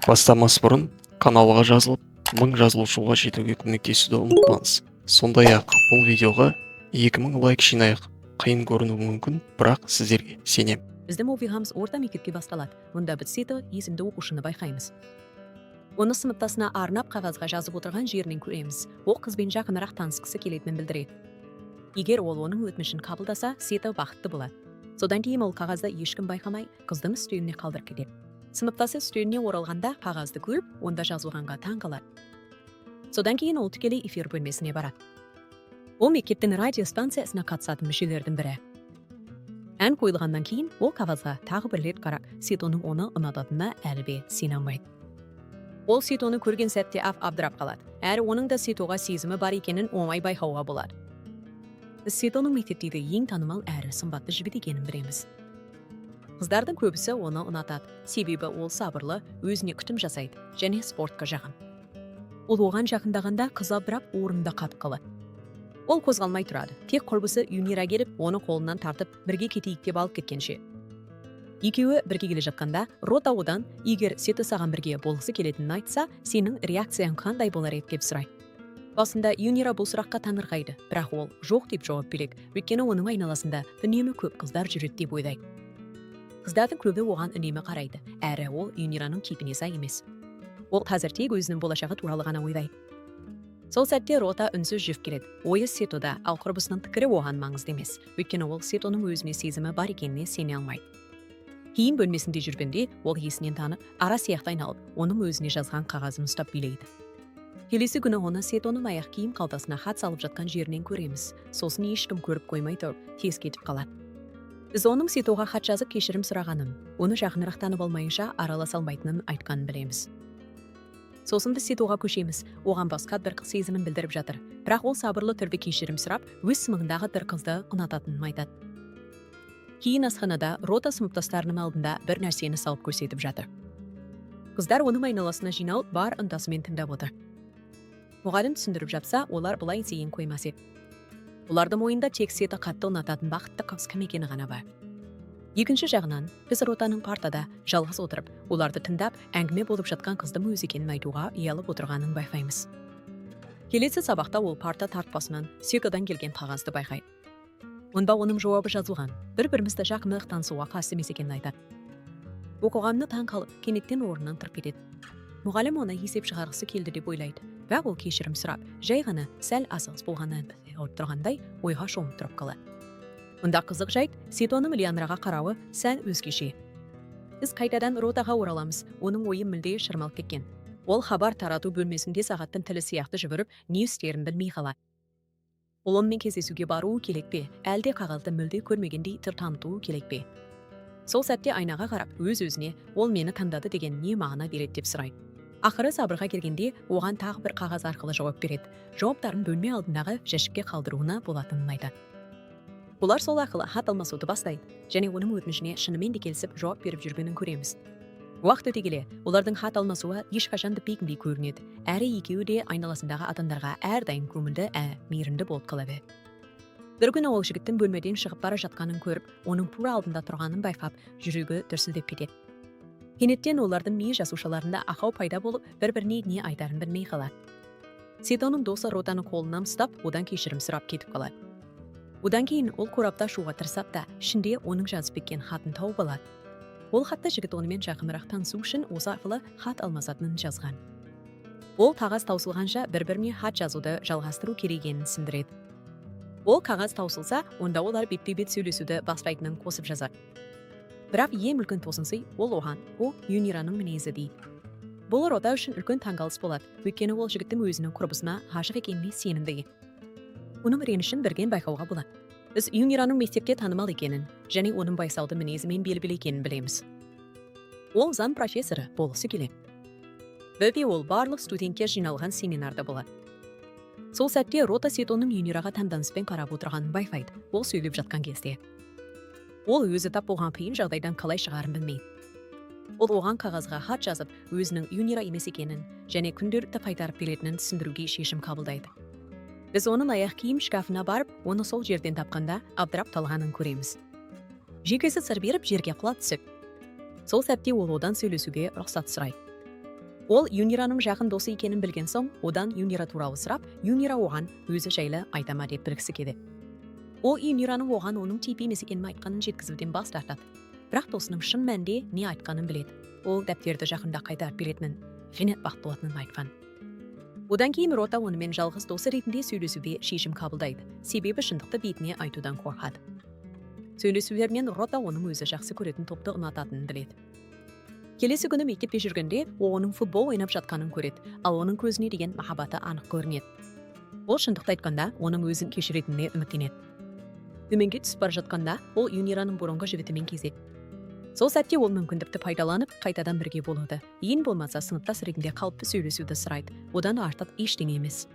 Бастамас бұрын каналға жазылып, 1000 жазылушыға жетуге көмектесуді ұмытпаңыз. Сондай-ақ бұл видеоға 2000 лайк жинайық. Қиын көрінуі мүмкін, бірақ сіздерге сенем. Біздің оқиғамыз орта мектепке басталады. Мұнда біз Сита есімді оқушыны байқаймыз. Оны сыныптасына арнап қағазға жазып отырған жерінен көреміз. Ол қызбен жақынырақ танысқысы келетінін білдіреді. Егер ол оның өтінішін қабылдаса, Сита бақытты болады. Содан кейін ол қағазды ешкім байқамай, қыздың үстеліне қалдырып кетеді. Сыныптасы үстеліне оралғанда қағазды көріп, онда жазылғанға таң қалады. Содан кейін ол тікелей эфир бөлмесіне барады. Ол мектептің радиостанциясына қатысатын мүшелердің бірі. Ән қойылғаннан кейін ол қағазға тағы бір рет қарап, Ситоның оны ұнататынына әлі де сене алмайды. Ол Ситоны көрген сәтте абдырап қалады. Әрі оның да Ситоға сезімі бар екенін оңай байқауға болады. Біз Ситоның мектептегі ең танымал әрі сымбатты жігіт екенін білеміз. Қыздардың көбісі оны ұнатады, себебі ол сабырлы, өзіне күтім жасайды және спортқа жақын. Ол оған жақындағанда қыз абдырап орнында қатып қалады. Ол қозғалмай тұрады. Тек құрбысы Юнира келіп, оны қолынан тартып, бірге кетейік деп алып кеткенше. Екеуі бірге келе жатқанда, Рота одан, егер Сита саған бірге болғысы келетінін айтса, сенің реакцияң қандай болар еді деп сұрайды. Басында Юнира бұл сұраққа таңырқайды, бірақ ол жоқ деп жауап береді, өйткені оның айналасында үнемі көп қыздар жүреді деп ойлайды. Қыздардың көбі оған үнемі қарайды, әрі ол Юнираның кейпіне сай емес. Ол қазір тек өзінің болашағы туралы ғана ойлайды. Сол сәтте Рота үнсіз жүріп келеді. Ойы Ситода, ал құрбысының пікірі оған маңызды емес, өйткені ол Ситоның өзіне сезімі бар екеніне сене алмайды. Киім бөлмесінде жүргенде ол есінен танып, ара сияқты айналып, оның өзіне жазған қағазын ұстап билейді. Келесі күні оны Ситоның аяқ киім қалтасына хат салып жатқан жерінен көреміз. Сосын ешкім көріп қоймай тұрып, тез кетіп қалады. Біз оның Ситоға хат жазып кешірім сұрағанын, оны жақынырақ танып алмайынша араласа алмайтынын айтқанын білеміз. Сосын біз Ситоға көшеміз, оған басқа бір қыз сезімін білдіріп жатыр, бірақ ол сабырлы түрде кешірім сұрап, өз сыныбындағы бір қызды ұнататынын айтады. Кейін асханада Рота сыныптастарының алдында бір нәрсені салып көрсетіп жатыр. Қыздар оның айналасына жиналып, бар ынтасымен тыңдап отыр. Мұғалім түсіндіріп жатса, олар бұлай зейін қоймас еді. Олардың ойында тек Сита қатты ұнататын бақытты қыз кім екені ғана бар. Екінші жағынан, біз Ротаның партада жалғыз отырып, оларды тыңдап, әңгіме болып жатқан қыздың өз екенін айтуға ұялып отырғанын байқаймыз. Келесі сабақта ол парта тартпасынан Ситадан келген қағазды байқайды. Онда оның жауабы жазылған, бір-бірімізді жақынырақ танысуға қарсы емес екенін айтады. Оқығанына таң қалып, кенеттен орнынан тұрып кетеді. Мұғалім оны есеп шығарғысы келді деп ойлайды, бірақ ол кешірім сұрап, жай ғана сәл асығыс болғаны тұрғандай ойға шомып тұрып қалады. Мұнда қызық жайт, Ситоның Лианраға қарауы сәл өзгеше. Біз қайтадан Ротаға ораламыз, оның ойы мүлде шырмалып кеткен. Ол хабар тарату бөлмесінде сағаттың тілі сияқты жүгіріп, не істерін білмей қалады. Ол онымен кездесуге баруы керек пе, әлде қағазды мүлде көрмегендей түр танытуы керек пе? Сол сәтте айнаға қарап, өз-өзіне ол мені таңдады деген не мағына береді деп сұрайды. Ақыры сабырға келгенде, оған тағы бір қағаз арқылы жауап береді. Жауаптарын бөлме алдындағы жәшікке қалдыруына болатынын айтады. Олар сол арқылы хат алмасуды бастайды, және оның өтінішіне шынымен де келісіп жауап беріп жүргенін көреміз. Уақыт өте келе, олардың хат алмасуы ешқашан бітпейтіндей көрінеді, әрі екеуі де айналасындағы адамдарға әрдайым көңілді, мейірімді болып қала береді. Бір күні ол жігіттің бөлмеден шығып бара жатқанын көріп, оның тура алдында тұрғанын байқап, жүрегі дүрсілдеп кетеді. Кенеттен олардың ми жасушаларында ақау пайда болып, бір-біріне не айтарын білмей қалады. Ситоның досы Ротаны қолынан ұстап, одан кешірім сұрап кетіп қалады. Одан кейін ол қорапта ашуға тырысып та, ішінде оның жазып кеткен хатын тауып алады. Ол хатта жігіт онымен жақынырақ танысу үшін осы арқылы хат алмасатынын жазған. Ол қағаз таусылғанша бір-біріне хат жазуды жалғастыру керек екенін түсіндіреді. Ол қағаз таусылса, онда олар бетпе-бет сөйлесуді бастайтынын қосып жазады. Бірақ ең үлкен тосынсый ол оған, ол Юнираның мінезі дейді. Бұл Рота үшін үлкен таңғалыс болады, өйткені ол жігіттің өзінің құрбысына ғашық екеніне сенімді. Оның ренішін бірден байқауға болады. Біз Юнираның мектепте танымал екенін, және оның байсалды мінезімен белгілі екенін білеміз. Ол заң профессоры болғысы келеді. Бөбе ол барлық студентке жиналған семинарда болады. Сол сәтте Рота Ситоның Юнираға таңданыспен қарап отырғанын байқайды. Ол сөйлеп жатқан кезде. Ол өзі тап болған қиын жағдайдан қалай шығарын білмейді. Ол оған қағазға хат жазып, өзінің Юнира емес екенін және күнделікті қайтарып беретінін түсіндіруге шешім қабылдайды. Біз оның аяқ киім шкафына барып, оны сол жерден тапқанда абдырап қалғанын көреміз. Жекесі сыр беріп жерге құлап түсіп. Сол сәтте ол одан сөйлесуге рұқсат сұрайды. Ол Юнираның жақын досы екенін білген соң, одан Юнира туралы сұрап, Юнира оған өзі жайлы айтама деп білгісі келеді. Ол Юнираның оған оның тип емес екенін айтқанын жеткізуден бас тартады. Бірақ досының шын мәнінде не айтқанын біледі. Ол дәптерді жақында қайтарып беретінін, ғинет бақыт болатынын айтқан. Одан кейін Рота онымен жалғыз досы ретінде сөйлесуге шешім қабылдайды. Себебі шындықты бетіне айтудан қорқады. Сөйлесулермен Рота оның өзі жақсы көретін топты ұнататынын біледі. Келесі күні мектепте жүргенде, оның футбол ойнап жатқанын көреді, ал оның көзіне деген махаббаты анық көрінеді. Ол шындықты айтқанда, оның өзін кешіретініне үміттенеді. Төменге түсіп бара жатқанда, ол Юнираның бұрынғы жігітімен кезеді. Сол сәтте ол мүмкіндікті пайдаланып, қайтадан бірге болады. Ең болмаса сыныптас ретінде қалыпты сөйлесуді сұрайды. Одан артық ештеңе емес.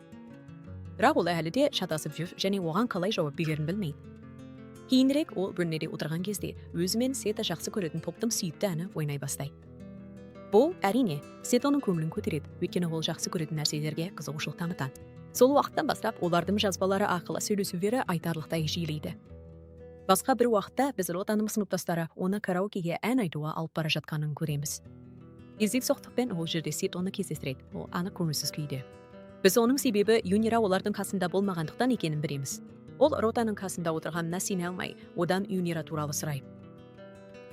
Бірақ ол әлі де шатасып жүр және оған қалай жауап берерін білмейді. Кейінірек ол бөлмеде отырған кезде өзімен Сета жақсы көретін топтың сүйікті әні ойнай бастайды. Бұл әрине Сетаның көңілін көтереді, өйткені ол жақсы көретін нәрселерге қызығушылық танытады. Сол уақыттан бастап олардың жазбалары арқылы сөйлесулері айтарлықтай жиілейді. Басқа бір уақытта біз Ротаның сыныптастары оны караокеге ән айтуға алып бара жатқанын көреміз. Кезек соқтықпен ол жерде Сетаны кездестіреді, ол анық көңілсіз күйде. Біз оның себебі Юнира олардың қасында болмағандықтан екенін білеміз. Ол Ротаның қасында отырғанына сене алмай, одан Юнира туралы сұрайды.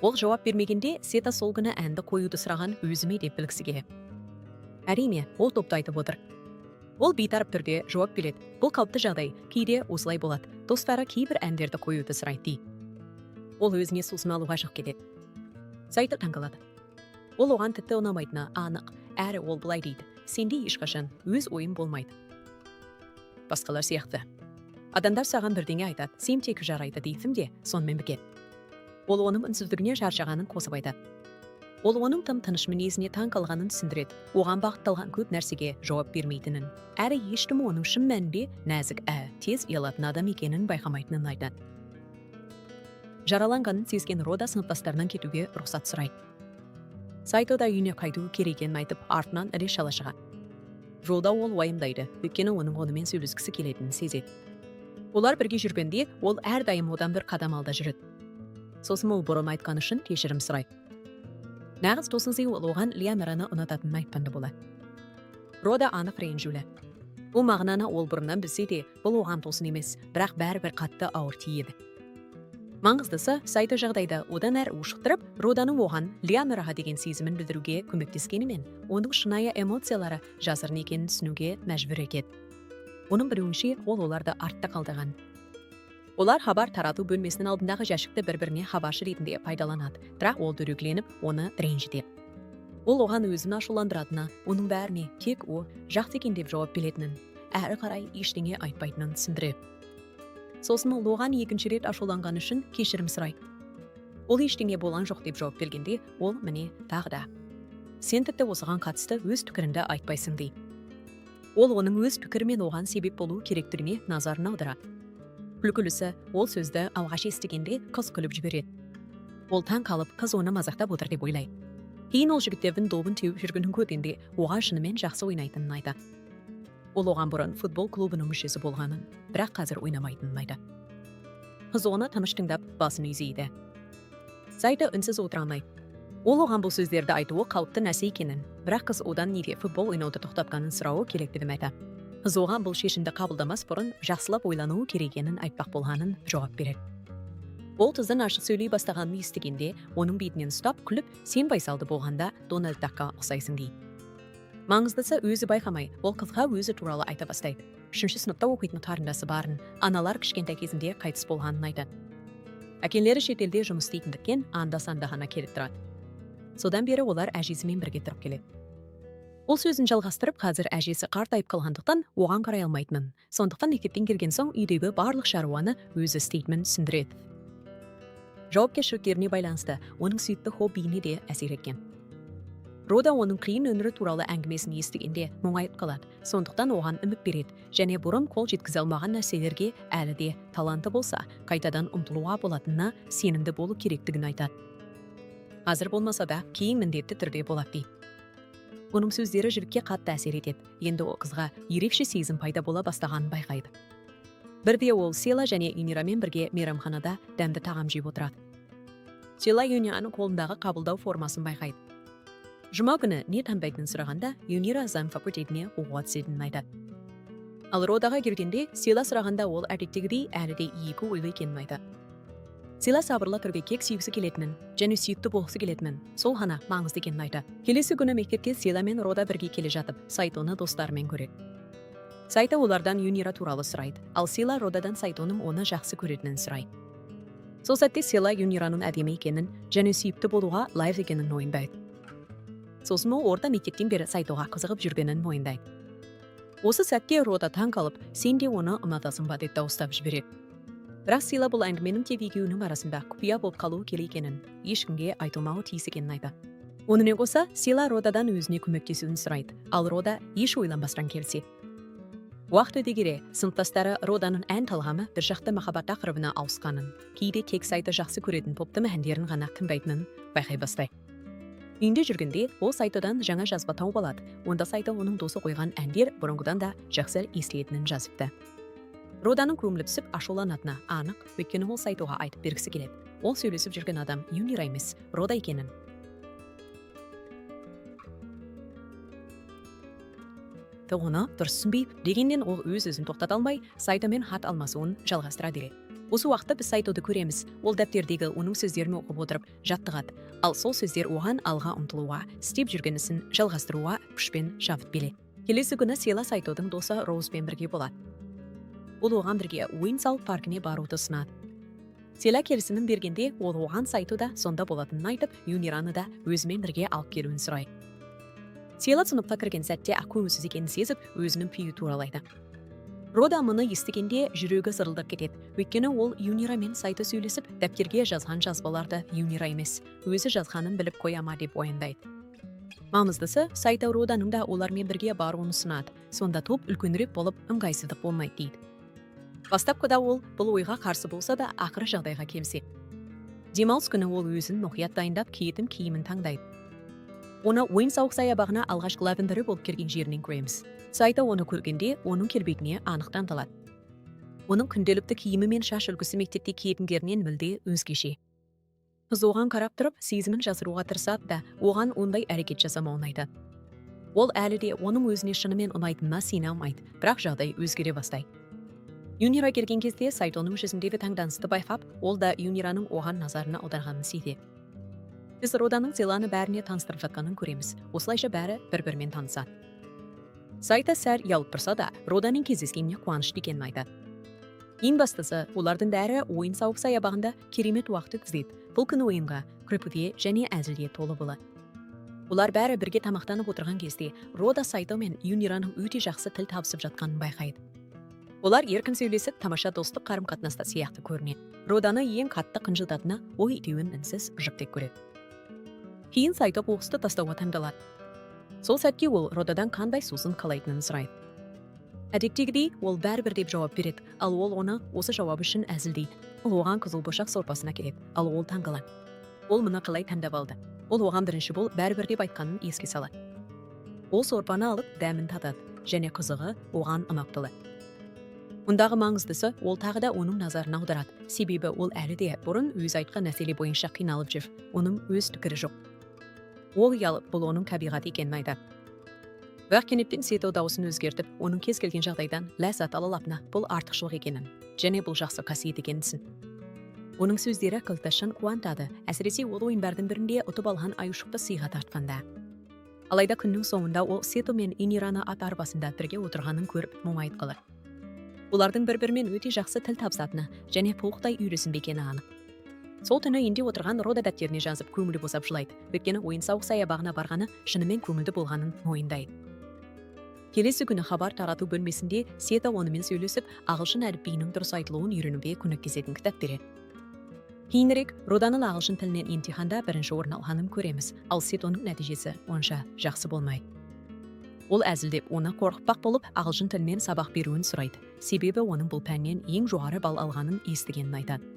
Ол жауап бермегенде, Сета сол күні әнді қоюды сұраған өзіме деп білгісі келеді. Әрине, ол топты айтып отыр. Ол бейтарап түрде жауап береді. Бұл қалыпты жағдай, кейде осылай болады. Достары кейбір әндерді қоюды сұрайды. Ол өзіне сусын алуға жық кетеді. Сайты таңғалады. Ол оған тіпті ұнамайтыны анық, әрі ол былай дейді: сенде ешқашан өз ойым болмайды. Басқалар сияқты. Адамдар саған бірдеңе айтады, сен тек жарайды дейсің де, сонымен бітеді. Ол оның үнсіздігіне шаршағанын қосып айтады. Ол оның тым тыныш мінезіне таң қалғанын түсіндіреді, оған бағытталған көп нәрсеге жауап бермейтінін, әрі ешкім оның шын мәнінде нәзік, тез ұялатын адам екенін байқамайтынын айтады. Жараланғанын сезген Рода сыныптастарынан кетуге рұқсат сұрайды. Сайто да үйіне қайту керек екенін айтып, артынан іле-шала шығады. Жолда ол уайымдайды, өйткені оның онымен сөйлескісі келетінін сезеді. Олар бірге жүргенде, ол әрдайым одан бір қадам алда жүреді. Сосын ол бұрын айтқан үшін кешірім сұрайды. Нағыз досыңыз ол оған Лиамираны ұнататынын айтқанды болады. Рода анық ренжулі. Бұл мағынаны ол бұрыннан білсе де, бұл оған тосын емес, бірақ бәрібір қатты ауыр тиеді. Маңыздысы, Сайто жағдайда одан әр ушықтырып, Роданың оған Лиамираға деген сезімін білдіруге көмектескенімен, оның шынайы эмоциялары жасырын екенін түсінуге мәжбүр етеді. Оның білуінше, ол оларды артта қалдырған. Олар хабар тарату бөлмесінің алдындағы жәшікті бір-біріне хабаршы ретінде пайдаланады, бірақ ол дүрегленіп, оны ренжітеді. Ол оған өзін ашуландыратыны, оның бәріне тек о жақсы екен деп жауап беретінін, әрі қарай ештеңе айтпайтынын түсіндіреді. Сосын ол оған екінші рет ашуланған үшін кешірім сұрайды. Ол ештеңе болған жоқ деп жауап бергенде, ол міне тағы да: сен тіпті осыған қатысты өз пікіріңді айтпайсың дейді. Ол оның өз пікірімен оған себеп болу керектігіне назарын аударады. Күлкілісі, ол сөзді алғаш естігенде қыз күліп жібереді. Ол таң қалып, қыз оны мазақтап отыр деп ойлайды. Кейін ол жігіттердің добын теуіп жүргенін көргенде, оған шынымен жақсы ойнайтынын айтады. Ол оған бұрын футбол клубының мүшесі болғанын, бірақ қазір ойнамайтынын айтады. Қыз оны тыныш тыңдап, басын изейді. Сайто үнсіз отыра алмайды. Ол оған бұл сөздерді айтуы қалыпты нәрсе екенін, бірақ қыз одан неге футбол ойнауды тоқтатқанын сұрауы керектігін айтады. Қыз оған бұл шешімді қабылдамас бұрын жақсылап ойлануы керек екенін айтпақ болғанын жауап береді. Ол қыздың ашық сөйлей бастағанын естігенде, оның бетінен ұстап күліп, сен байсалды болғанда Дональд Дакқа ұқсайсың дейді. Маңыздысы, өзі байқамай, ол қызға өзі туралы айта бастайды. 3-ші сыныпта оқитын қарындасы барын, аналар кішкентай кезінде қайтыс болғанын айтады. Әкелері шетелде жұмыс істейтіндіктен анда-санда ғана келіп тұрады. Содан бері олар әжесімен бірге тұрып келеді. Ол сөзін жалғастырып, қазір әжесі қартайып қалғандықтан оған қарай алмайтынын, сондықтан мектептен келген соң үйдегі барлық шаруаны өзі істейтінін түсіндіреді. Жауапкершіліктеріне байланысты оның сүйікті хоббиіне де әсер еткен. Рода оның қиын өмірі туралы әңгімесін естігенде мұңайып қалады, сондықтан оған үміт береді және бұрын қол жеткізе алмаған нәрселерге әлі де таланты болса, қайтадан ұмтылуға болатынына сенімді болу керектігін айтады. Қазір болмаса да, кейін міндетті түрде болады дейді. Оның сөздері жігітке қатты әсер етеді. Енді ол қызға ерекше сезім пайда бола бастағанын байқайды. Бірде ол Села және Юнирамен бірге мейрамханада дәмді тағам жеп отырады. Села Юнираның қолындағы қабылдау формасын байқайды. Жұма күні не танбайтын сұрағанда Юнира заң факультетіне оқуға түсетінін айтады. Ал Родаға келгенде Сила сұрағанда ол әдеттегідей әлі де екі ойлы екенін айтады. Сила сабырлы түрге кек сүйгісі келетінін, және сүйікті болғысы келетінін, сол ғана маңызды екенін айтады. Келесі күні мектепке Сила мен Рода бірге келе жатып, Сайтоны достарымен көреді. Сайта олардан Юнира туралы сұрайды, ал Сила Родадан Сайтоның оны жақсы көретінін сұрайды. Сол сәтте Сила Юнираның әдемі екенін, және сүйікті болуға лайық екенін мойындайды. Сосын ол орта мектептен бері Сайтоға қызығып жүргенін мойындайды. Осы сәтте Рода таң қалып, сен де оны ұнатасың ба деп дауыстап жібереді. Бірақ Сила бұл әңгіменің тек екеуінің арасында құпия болып қалуы керек екенін, ешкімге айтылмауы тиіс екенін айтады. Онымен қоса Сила Родадан өзіне көмектесуін сұрайды, ал Рода еш ойланбастан келіседі. Уақыт өте келе сыныптастары Роданың ән талғамы бір жақты махаббат тақырыбына ауысқанын, кейде тек Сайты жақсы көретін поптың әндерін ғана тыңдайтынын байқай бастайды. Үйінде жүргенде ол Сайтодан жаңа жазба тауып алады. Онда Сайты оның досы қойған әндер бұрынғыдан да жақсы естілетінін жазыпты. Роданың көңілі түсіп ашуланатыны анық, өйткені ол Сайтоға айтып бергісі келеді. Ол сөйлесіп жүрген адам Юнира емес, Рода екенін. Оны дұрыс түсінбей, дегеннен ол өз-өзін тоқтата алмай, Сайтомен хат алмасуын жалғастыра береді. Осы уақытта біз Сайтоды көреміз. Ол дәптердегі оның сөздерін оқып отырып жаттығады. Ал сол сөздер оған алға ұмтылуға, істеп жүрген ісін жалғастыруға күшпен шабыт береді. Келесі күні Сила Сайтоның досы Роузбен бірге болады. Ол оған бірге Уинсал паркіне баруды ұсынады. Сила келісімін бергенде, ол оған Сайтода сонда болатынын айтып, Юнираны да өзімен бірге алып келуін сұрайды. Сила сыныпқа кірген сәтте көңілсіз екенін сезіп, өзінің күйі туралайды. Рода мұны естігенде жүрегі зырылдап кетеді, өйткені ол Юнира мен Сайты сөйлесіп, дәптерге жазған жазбаларды Юнира емес, өзі жазғанын біліп қоя ма деп ойындайды. Маңыздысы, Сайты Роданың да олармен бірге баруын ұсынады. Сонда топ үлкенірек болып, ыңғайсыздық болмайды дейді. Бастапқыда ол бұл ойға қарсы болса да, ақыры жағдайға келсе. Демалыс күні ол өзін мұқият дайындап, киетін киімін таңдайды. Оны ойын-сауық саябағына алғашқы лавендері болып келген жерінен көреміз. Сайта оны көргенде, оның келбетіне анық таңқалады. Оның күнделікті киімі мен шаш үлгісі мектепте киетіндерінен мүлде өзгеше. Қыз оған қарап тұрып, сезімін жасыруға тырысады да, оған ондай әрекет жасамауын айтады. Ол әлі де оның өзіне шынымен ұнайтынына сене алмайды, бірақ жағдай өзгере бастайды. Юнира келген кезде Сайтоның жүзіндегі таңданысты байқап, ол да Юнираның оған назарына аударғанын сезеді. Біз Роданың Силаны бәріне таныстырып жатқанын көреміз. Осылайша бәрі бір-бірімен танысады. Сайта сәл ұялып тұрса да, Роданың кездескеніне қуанышты екенін айтады. Ең бастысы, олардың бәрі ойын-сауық саябағында керемет уақыт өткізеді. Бұл күні ойынға, күлкіге және әзілге толы болады. Олар бәрі бірге тамақтанып отырған кезде, Рода Сайто мен Юнираның өте жақсы тіл табысып жатқанын байқайды. Олар еркін сөйлесіп, тамаша достық қарым-қатынаста сияқты көрінеді. Роданы ең қатты қынжылтатыны ой екеуін үнсіз жіктеп көреді. Кейін Сайто қоқысты тастауға таңдалады. Сол сәтте ол Родадан қандай сусын қалайтынын сұрайды. Әдеттегідей, ол бәрібір деп жауап береді, ал ол оны осы жауап үшін әзілдейді. Ол оған қызыл бошақ сорпасына келеді, ал ол таңғалады. Ол мұны қалай таңдап алды? Ол оған бірінші бол бәрібір деп айтқанын еске салады. Ол сорпаны алып дәмін татады, және қызығы оған ұнақтылы. Мұндағы маңыздысы, ол тағы да оның назарын аударады. Себебі ол әлі де бұрын өз айтқан мәселе бойынша қиналып жүр. Оның өз пікірі жоқ. Ол ұялып, бұл оның табиғаты екенін айтады. Бірақ кенеттен Сайто дауысын өзгертіп, оның кез келген жағдайдан ләззат ала алатыны бұл артықшылық екенін, және бұл жақсы қасиет екенін. Оның сөздері Кылташын қуантады, әсіресе ол ойындардың бірінде ұтып алған аюшықты сыйға тартқанда. Алайда күннің соңында ол Сайто мен Юнираны ат арбасында бірге отырғанын көріп мұңайып қалады. Олардың бір-бірімен өте жақсы тіл табысатыны және толықтай үйреніскен анық. Сол түні үйінде отырған Рода дәптеріне жазып көңілі босап жылайды, өйткені ойын-сауық саябағына барғаны шынымен көңілді болғанын мойындайды. Келесі күні хабар тарату бөлмесінде Сайто онымен сөйлесіп, ағылшын әліпбиінің дұрыс айтылуын үйренуге көмектесетін кітап береді. Кейінірек Роданың ағылшын тілінен емтиханда бірінші орын алғанын көреміз, ал Сайтоның нәтижесі онша жақсы болмайды. Ол әзілдеп, оны қорқытпақ болып, ағылшын тілінен сабақ беруін сұрайды. Себебі оның бұл пәннен ең жоғары балл алғанын естігенін айтады.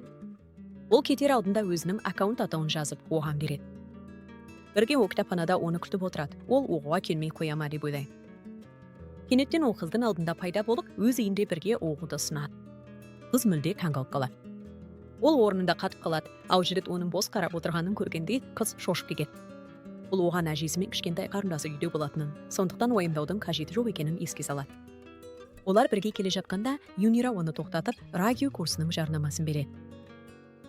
Ол кетер алдында өзінің аккаунт атауын жазып, оған береді. Бірге ол кітапханада оны күтіп отырады. Ол оқуға келмей қоя ма деп ойлайды. Кенеттен ол қыздың алдында пайда болып, өз үйінде бірге оқуды ұсынады. Қыз мүлде таңғалып қалады. Ол орнында қатып қалады, ал жігіт оның бос қарап отырғанын көргенде қыз шошып кетеді. Ол оған әжесі мен кішкентай қарындасы үйде болатынын, сондықтан уайымдаудың қажеті жоқ екенін еске салады. Олар бірге келе жатқанда Юнира оны тоқтатып, радио курсының жарнамасын береді.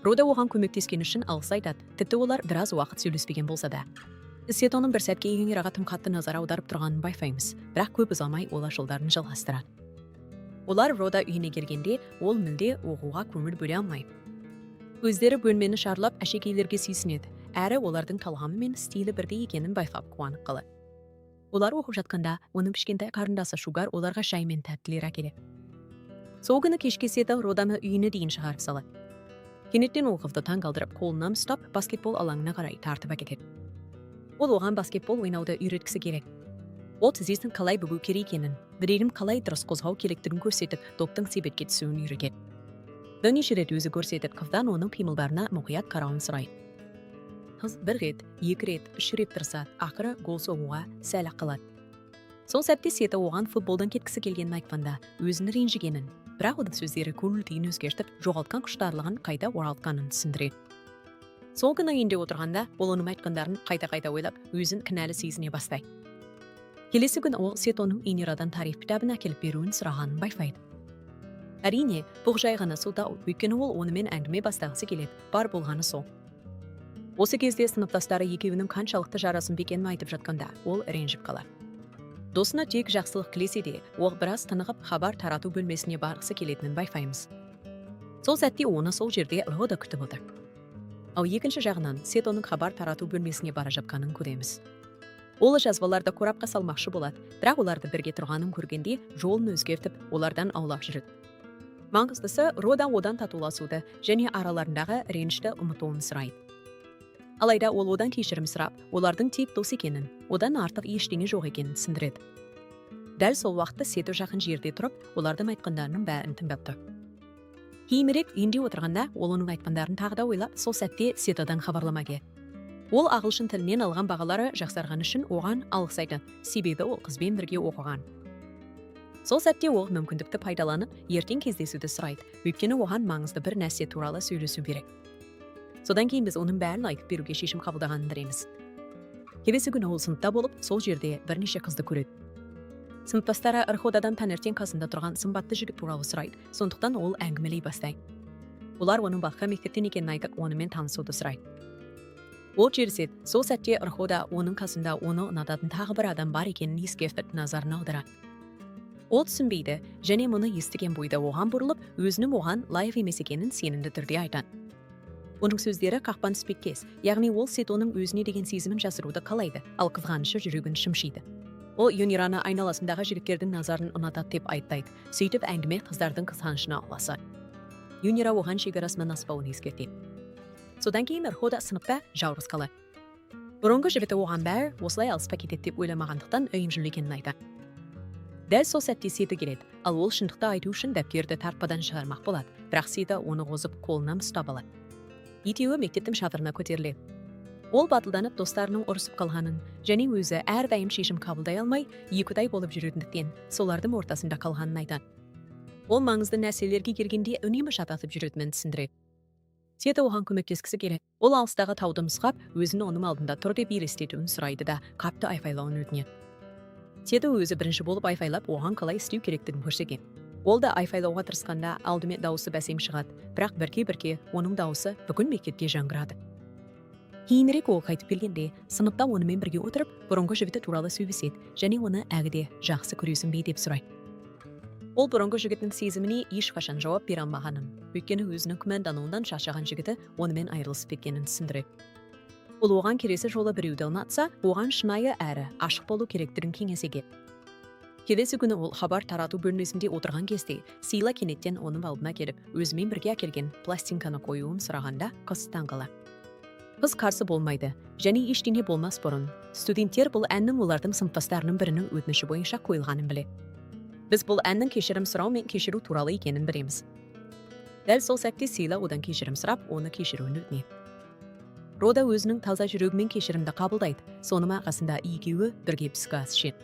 Рода оған көмектескені үшін алғыс айтады, тіпті олар біраз уақыт сөйлеспеген болса да. Сет оның бір сәтке Юнираға тым қатты назар аударып тұрғанын байқаймыз, бірақ көп ұзамай олар жолдарын жалғастырады. Олар Рода үйіне келгенде, ол мүлде оқуға көңіл бөле алмайды. Өздері бөлмені шарлап, әшекейлерге сүйсінеді, әрі олардың талғамы мен стилі бірдей екенін байқап қуанып қалады. Олар оқып жатқанда, оның кішкентай қарындасы Шугар оларға шай мен тәттілер әкеледі. Сол күні кешке Сет Роданы үйіне дейін шығарып салады. Кенеттен ол қызды таңғалдырып, қолынан ұстап, баскетбол алаңына қарай тартып әкетеді. Ол оған баскетбол ойнауды үйреткісі керек. Ол тізесін қалай бүгу керек екенін, білегін қалай дұрыс қозғау керектігін көрсетіп, доптың себетке түсуін үйретеді. Бірнеше рет өзі көрсетіп, қыздан оның қимылдарына мұқият қарауын сұрайды. Қыз бір рет, екі рет, үш рет тырысады, ақыры гол соғуға сәл қалады. Сол сәтте Сет оған футболдан кеткісі келгенін айтқанда, өзін ренжігенін, бірақ оның сөздері көңіл күйін өзгертіп, жоғалтқан құштарлығын қайта оралтқанын түсіндіреді. Сол күні үйінде отырғанда, ол оның айтқандарын қайта ойлап, өзін кінәлі сезіне бастайды. Келесі күн ол Сет оның Юнирадан тарих кітабын әкеліп беруін сұрағанын байқайды. Әрине, бұл жай ғана сылтау, өйткені ол онымен әңгіме бастағысы келеді, бар болғаны сол. Осы кезде сыныптастары екеуінің қаншалықты жарасын бекенін айтып жатқанда, ол ренжіп қалады. Досына тек жақсылық тілесе де, ол біраз тынығып хабар тарату бөлмесіне барғысы келетінін байқаймыз. Сол сәтте оны сол жерде Рода күтіп отыр. Ал екінші жағынан Сет оның хабар тарату бөлмесіне бара жатқанын көреміз. Ол жазбаларды қорапқа салмақшы болады, бірақ оларды бірге тұрғанын көргенде жолын өзгертіп, олардан аулақ жүреді. Маңыздысы, Рода одан татуласуды және араларындағы ренішті ұмытуын сұрайды. Алайда ол одан кешірім сұрап, олардың тек дос екенін, одан артық ештеңе жоқ екенін түсіндіреді. Дәл сол уақытта Сет жақын жерде тұрып, олардың айтқандарының бәрін тыңдап тұр. Кейінірек үйінде отырғанда, ол оның айтқандарын тағы да ойлап, сол сәтте Сетадан хабарлама келеді. Ол ағылшын тілінен алған бағалары жақсарған үшін оған алғыс айтады, себебі ол қызбен бірге оқыған. Сол сәтте ол мүмкіндікті пайдаланып, ертең кездесуді сұрайды, өйткені оған маңызды бір нәрсе туралы сөйлесу керек. Содан кейін біз оның бәрін айтып беруге шешім қабылдағанын білеміз. Келесі күні ол сыныпта болып, сол жерде бірнеше қызды көреді. Сыныптастары Родадан таңертең қасында тұрған сымбатты жігіт туралы сұрайды, сондықтан ол әңгімелей бастайды. Олар оның басқа мектептен екенін айтып, онымен танысуды сұрайды. Ол жерсет, сол сәтте Рода оның қасында оны ұнататын тағы бір адам бар екенін ескертіп назарын аударады. Ол түсінбейді, және мұны естіген бойда оған бұрылып, өзінің оған лайық емес екенін сенімді түрде айтады. Оның сөздері қақпан түспектес, яғни ол Сет оның өзіне деген сезімін жасыруды қалайды, ал қызғанышы жүрегін шымшиды. Ол Юнираны айналасындағы жігіттердің назарын ұнатады деп айттайды, сөйтіп әңгіме қыздардың қызғанышына ұласады. Юнира оған шекарасынан аспауын ескертеді. Содан кейін Рода сыныпта жалғыз қалады. Бұрынғы жігіті оған бәрі осылай алыспай кетеді деп ойламағандықтан өйімшіл екенін айтады. Дәл сол сәтте Сеті келеді, ал ол шындықты айту үшін дәптерді тартпадан шығармақ болады, бірақ Сеті оны қозып қолынан ұстап алады. Екеуі мектептің шатырына көтеріледі. Ол батылданып достарының ұрысып қалғанын және өзі әрдайым шешім қабылдай алмай, екіұдай болып жүретіндіктен солардың ортасында қалғанын айтады. Ол маңызды нәрселерге келгенде үнемі шатасып жүретінін түсіндіреді. Сеті оған көмектескісі келеді. Ол алыстағы тауды нұсқап, өзін оның алдында тұр деп елестетуін сұрайды да, қатты айқайлауын өтінеді. Сеті өзі бірінші болып айқайлап, оған қалай істеу керектігін көрсеткен. Ол да айқайлауға тырысқанда алдымен дауысы бәсең шығады, бірақ бірке-бірке оның дауысы бүкіл мектепке жаңғырады. Кейінірек ол қайтып келгенде, сыныпта онымен бірге отырып, бұрынғы жігіті туралы сөйлеседі және оны әгіде жақсы көресің бе деп сұрайды. Ол бұрынғы жігітінің сезіміне ешқашан жауап бере алмағанын, өйткені өзінің күмәндануынан шаршаған жігіті онымен айырылысып кеткенін түсіндіреді. Ол оған келесі жолы біреуді ұнатса, оған шынайы әрі ашық болу керектігін кеңес етеді. Келесі күні ол хабар тарату бөлмесінде отырған кезде, Сила кенеттен оның алдына келіп, өзімен бірге әкелген пластинканы қоюын сұрағанда қыз таңғалады. Қыз қарсы болмайды, және ештеңе болмас бұрын. Студенттер бұл әннің олардың сыныптастарының бірінің өтініші бойынша қойылғанын біледі. Біз бұл әннің кешірім сұрау мен кешіру туралы екенін білеміз. Дәл сол сәтте Сила одан кешірім сұрап, оны кешіруін өтінеді. Рода өзінің таза жүрегімен кешірімді қабылдайды, соның арқасында екеуі бірге түскі ас ішеді.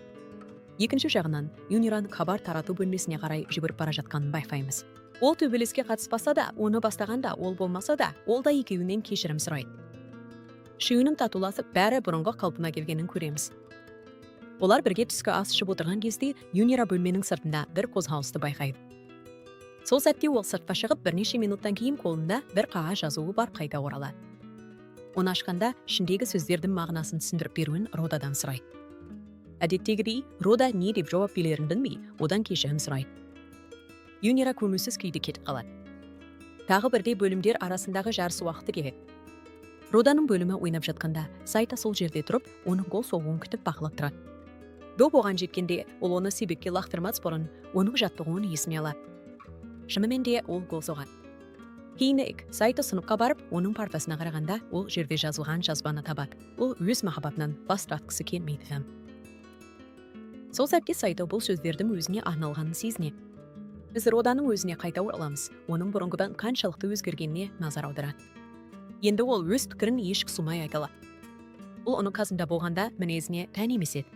Екінші жағынан, Юнираның хабар тарату бөлмесіне қарай жүгіріп бара жатқанын байқаймыз. Ол төбелеске қатыспаса да, оны бастағанда ол болмаса да, ол да екеуінен кешірім сұрайды. үшеуінің татуласып бәрі бұрынғы қалпына келгенін көреміз. Олар бірге түскі ас ішіп отырған кезде Юнира бөлменің сыртында бір қозғалысты байқайды. Сол сәтте ол сыртқа шығып бірнеше минуттан кейін қолында бір қағаз жазуы бар қайта оралады. Оны ашқанда ішіндегі сөздердің мағынасын түсіндіріп беруін Родадан сұрайды. Әдеттегідей, Рода не деп жауап берерін білмей, одан кешірім сұрайды. Юнира көңілсіз күйде кетіп қалады. Тағы бірде бөлімдер арасындағы жарыс уақыты келеді. Роданың бөлімі ойнап жатқанда, Сайта сол жерде тұрып, оның гол соғуын күтіп бақылап тұрады. Доп оған жеткенде, ол оны себепке лақтырмас бұрын, оның жаттығуын есіне алады. Шынымен де ол гол соғады. Кейінірек Сайта сыныпқа барып, оның партасына қарағанда, ол жерде жазылған жазбаны табады. Ол өз махаббатынан бас тартқысы келмейді. Сол сәтте Сайта бұл сөздердің өзіне арналғанын сезінеді. Біз Роданың өзіне қайта ораламыз, оның бұрынғыдан қаншалықты өзгергеніне назар аударады. Енді ол өз пікірін еш қысылмай айта алады. Ол оның қасында болғанда мінезіне тән емес еді.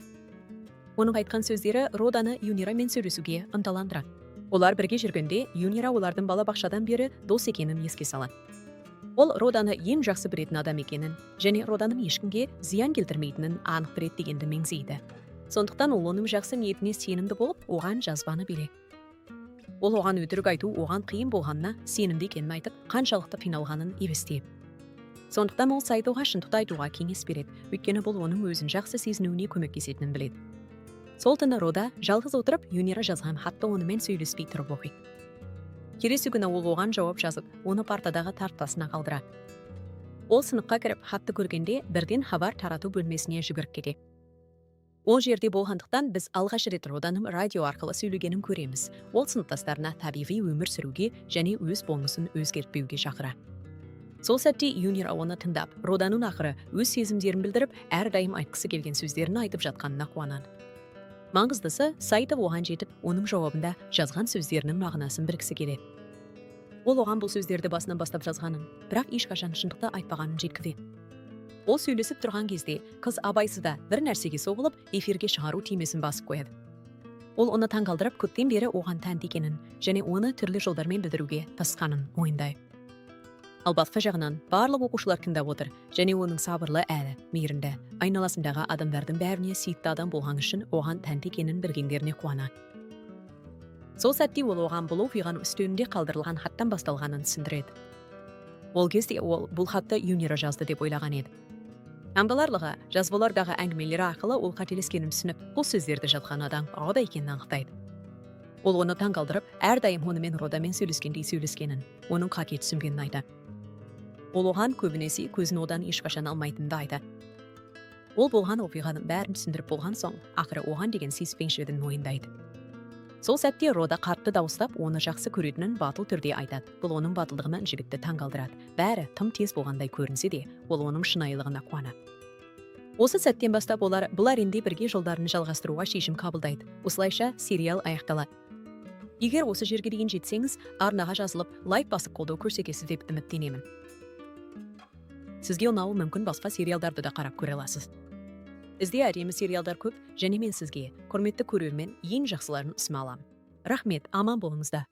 Оның айтқан сөздері Роданы Юнирамен сөйлесуге ынталандырады. Олар бірге жүргенде Юнира олардың балабақшадан бері дос екенін еске салады. Ол Роданы ең жақсы білетін адам екенін, және Роданың ешкімге зиян келтірмейтінін анық біледі дегенді меңзейді. Сондықтан ол оның жақсы ниетіне сенімді болып, оған жазбаны береді. Ол оған өтірік айту оған қиын болғанына сенімді екенін айтып, қаншалықты қиналғанын елестейді. Сондықтан ол Сайтаға шындықты айтуға кеңес береді, өйткені бұл оның өзін жақсы сезінуіне көмектесетінін біледі. Сол түні Рода жалғыз отырып Юнира жазған хатты онымен сөйлеспей тұрып оқиды. Келесі күні ол оған жауап жазып, оны партадағы тартпасына қалдырады. Ол сыныпқа кіріп хатты көргенде бірден хабар тарату бөлмесіне жүгіріп кетеді. Ол жерде болғандықтан біз алғаш рет Роданың радио арқылы сөйлегенін көреміз. Ол сыныптастарына табиғи өмір сүруге және өз болмысын өзгертпеуге шақырады. Сол сәтте Юнира оны тыңдап, Роданың ақыры өз сезімдерін білдіріп, әрдайым айтқысы келген сөздерін айтып жатқанына қуанады. Маңыздысы, Сайта оған жетіп, оның жауабында жазған сөздерінің мағынасын білгісі келеді. Ол оған бұл сөздерді басынан бастап жазғанын, бірақ ешқашан шындықты айтпағанын жеткізеді. Ол сөйлесіп тұрған кезде, қыз абайсызда бір нәрсеге соғылып, эфирге шығару түймесін басып қояды. Ол оны таңғалдырып, көптен бері оған тән екенін, және оны түрлі жолдармен білдіруге тырысқанын мойындайды. Ал басқа жағынан барлық оқушылар тыңдап отыр, және оның сабырлы әрі мейірімді, айналасындағы адамдардың бәріне сүйікті адам болған үшін оған тән екенін білгендеріне қуанады. Сол сәтте ол оған бұл оқиғаның үстелінде қалдырылған хаттан басталғанын түсіндіреді. Ол кезде ол бұл хатты Юнира жазды деп ойлаған еді. Аңбаларлығы жазбалардағы әңгімелері арқылы ол қателескенін түсініп, бұл сөздерді жазған адам Рода екенін анықтайды. Ол оны таңғалдырып, әрдайым онымен Родамен сөйлескендей сөйлескенін, оның қате түсінгенін айтады. Ол оған көбінесе көзін одан ешқашан алмайтынды айтады. Ол болған оқиғаның бәрін түсіндіріп болған соң, ақыры оған деген сүйіспеншілігін мойындайды. Сол сәтте Рода қатты дауыстап, оны жақсы көретінін батыл түрде айтады. Бұл оның батылдығынан жігітті таңғалдырады. Бәрі тым тез болғандай көрінсе де, ол оның шынайылығына қуанады. Осы сәттен бастап олар бұл әлемде бірге жолдарын жалғастыруға шешім қабылдайды. Осылайша сериал аяқталады. Егер осы жерге дейін жетсеңіз, арнаға жазылып, лайк басып қолдау көрсетесіз деп үміттенемін. Сізге ұнауы мүмкін басқа сериалдарды да қарап көре аласыз. Бізде әдемі сериалдар көп, және мен сізге құрметті көрермен ең жақсыларын ұсына аламын. Рахмет, аман болыңыздар.